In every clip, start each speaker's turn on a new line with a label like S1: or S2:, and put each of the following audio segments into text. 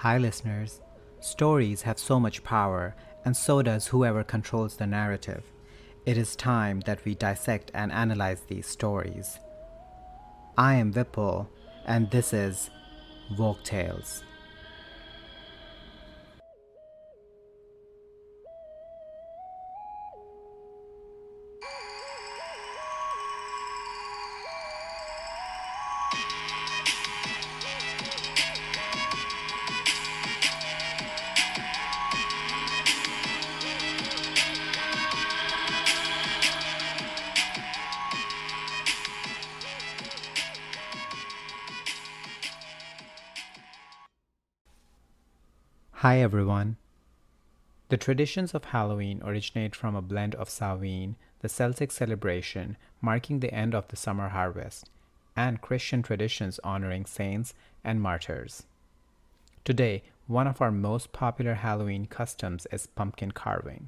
S1: Hi, listeners. Stories have so much power, and so does whoever controls the narrative. It is time that we dissect and analyze these stories. I am Vipul, and this is Folktales. Hi, everyone. The traditions of Halloween originate from a blend of Samhain, the Celtic celebration marking the end of the summer harvest, and Christian traditions honoring saints and martyrs. Today, one of our most popular Halloween customs is pumpkin carving.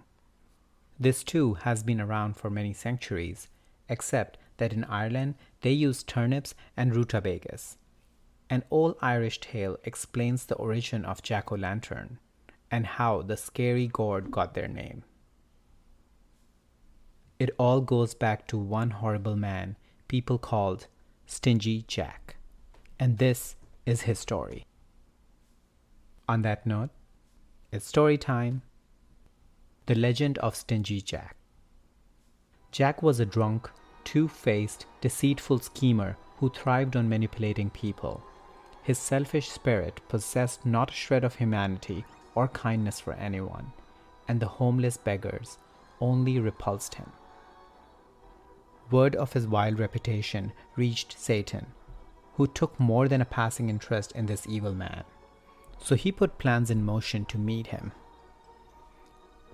S1: This too has been around for many centuries, except that in Ireland they use turnips and rutabagas. An old Irish tale explains the origin of jack-o'-lantern and how the scary gourd got their name. It all goes back to one horrible man people called Stingy Jack, and this is his story. On that note, it's story time. The Legend of Stingy Jack. Jack was a drunk, two-faced, deceitful schemer who thrived on manipulating people. His selfish spirit possessed not a shred of humanity or kindness for anyone, and the homeless beggars only repulsed him. Word of his vile reputation reached Satan, who took more than a passing interest in this evil man. So he put plans in motion to meet him.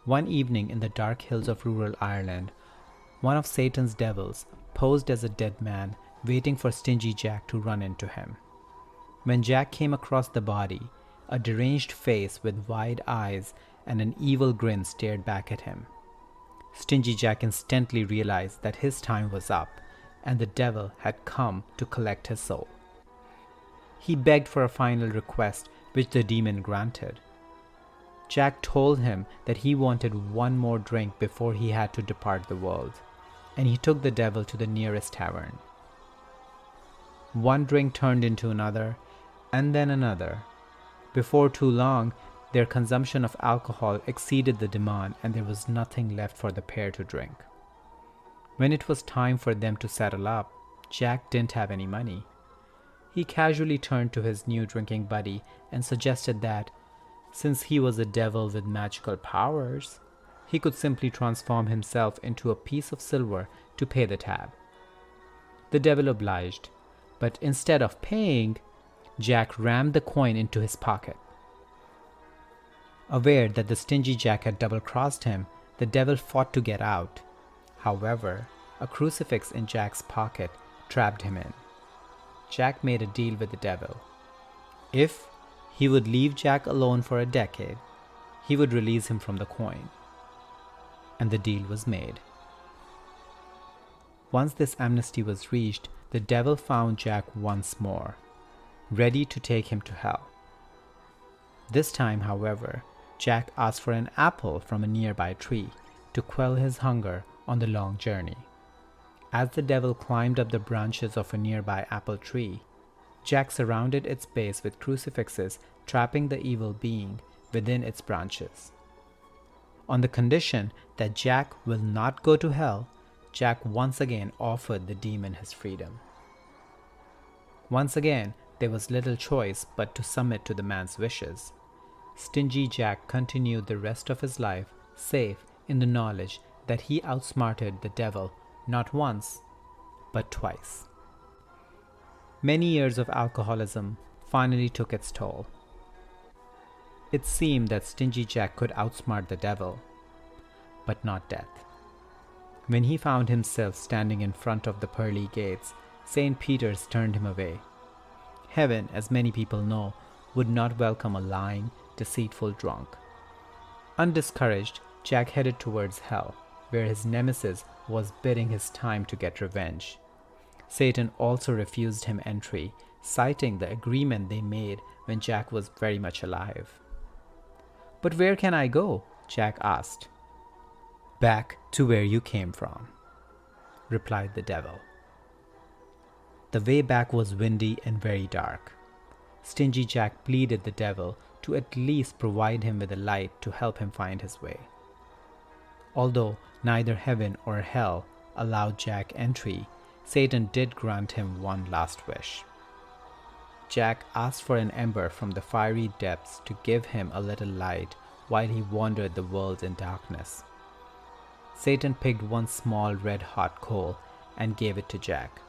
S1: One evening in the dark hills of rural Ireland, one of Satan's devils posed as a dead man waiting for Stingy Jack to run into him. When Jack came across the body, a deranged face with wide eyes and an evil grin stared back at him. Stingy Jack instantly realized that his time was up and the devil had come to collect his soul. He begged for a final request, which the demon granted. Jack told him that he wanted one more drink before he had to depart the world, and he took the devil to the nearest tavern. One drink turned into another, and then another. Before too long, their consumption of alcohol exceeded the demand, and there was nothing left for the pair to drink. When it was time for them to settle up, Jack didn't have any money. He casually turned to his new drinking buddy and suggested that, since he was a devil with magical powers, he could simply transform himself into a piece of silver to pay the tab. The devil obliged, but instead of paying, Jack rammed the coin into his pocket. Aware that the Stingy Jack had double-crossed him, the devil fought to get out. However, a crucifix in Jack's pocket trapped him in. Jack made a deal with the devil. If he would leave Jack alone for a decade, he would release him from the coin. And the deal was made. Once this amnesty was reached, the devil found Jack once more, ready to take him to hell. This time, however, Jack asked for an apple from a nearby tree to quell his hunger on the long journey. As the devil climbed up the branches of a nearby apple tree, Jack surrounded its base with crucifixes, trapping the evil being within its branches. On the condition that Jack will not go to hell, Jack once again offered the demon his freedom. Once again, there was little choice but to submit to the man's wishes. Stingy Jack continued the rest of his life safe in the knowledge that he outsmarted the devil not once, but twice. Many years of alcoholism finally took its toll. It seemed that Stingy Jack could outsmart the devil, but not death. When he found himself standing in front of the pearly gates, St. Peter's turned him away. Heaven, as many people know, would not welcome a lying, deceitful drunk. Undiscouraged, Jack headed towards hell, where his nemesis was biding his time to get revenge. Satan also refused him entry, citing the agreement they made when Jack was very much alive. "But where can I go?" Jack asked. "Back to where you came from," replied the devil. The way back was windy and very dark. Stingy Jack pleaded the devil to at least provide him with a light to help him find his way. Although neither heaven or hell allowed Jack entry, Satan did grant him one last wish. Jack asked for an ember from the fiery depths to give him a little light while he wandered the world in darkness. Satan picked one small red-hot coal and gave it to Jack.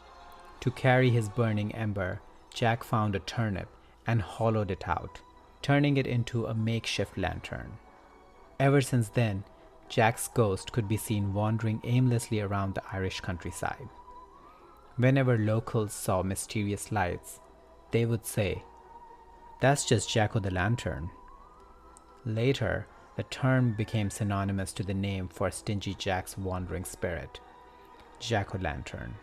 S1: To carry his burning ember, Jack found a turnip and hollowed it out, turning it into a makeshift lantern. Ever since then, Jack's ghost could be seen wandering aimlessly around the Irish countryside. Whenever locals saw mysterious lights, they would say, "That's just Jack-o'-the-lantern." Later, the term became synonymous to the name for Stingy Jack's wandering spirit, Jack-o'-lantern.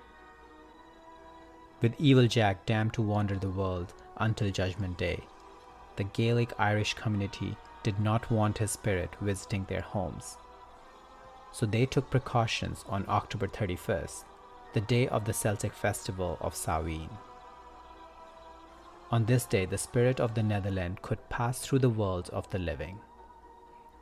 S1: With evil Jack damned to wander the world until Judgment Day, the Gaelic Irish community did not want his spirit visiting their homes. So they took precautions on October 31st, the day of the Celtic festival of Samhain. On this day, the spirit of the Netherland could pass through the worlds of the living.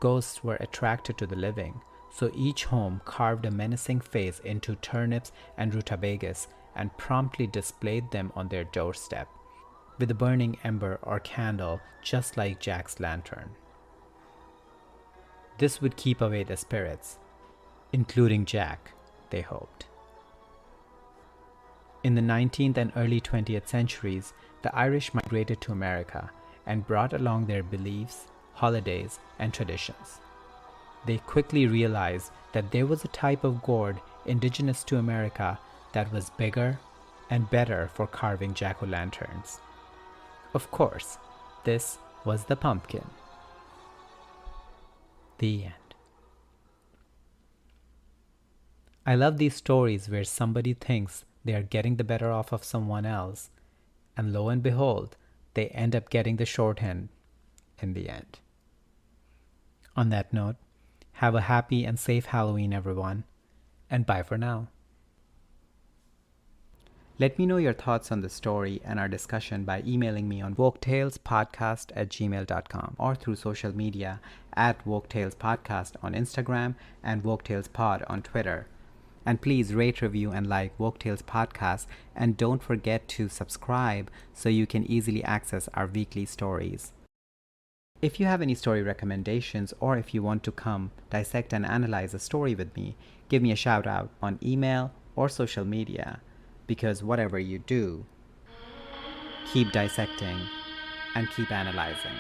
S1: Ghosts were attracted to the living, so each home carved a menacing face into turnips and rutabagas and promptly displayed them on their doorstep, with a burning ember or candle just like Jack's lantern. This would keep away the spirits, including Jack, they hoped. In the 19th and early 20th centuries, the Irish migrated to America and brought along their beliefs, holidays, and traditions. They quickly realized that there was a type of gourd indigenous to America that was bigger and better for carving jack-o'-lanterns. Of course, this was the pumpkin. The end. I love these stories where somebody thinks they are getting the better off of someone else, and lo and behold, they end up getting the short end in the end. On that note, have a happy and safe Halloween, everyone, and bye for now. Let me know your thoughts on the story and our discussion by emailing me on folktalespodcast@gmail.com or through social media at folktalespodcast on Instagram and folktalespod on Twitter. And please rate, review, and like Folktales Podcast, and don't forget to subscribe so you can easily access our weekly stories. If you have any story recommendations, or if you want to come dissect and analyze a story with me, give me a shout out on email or social media, because whatever you do, keep dissecting and keep analyzing.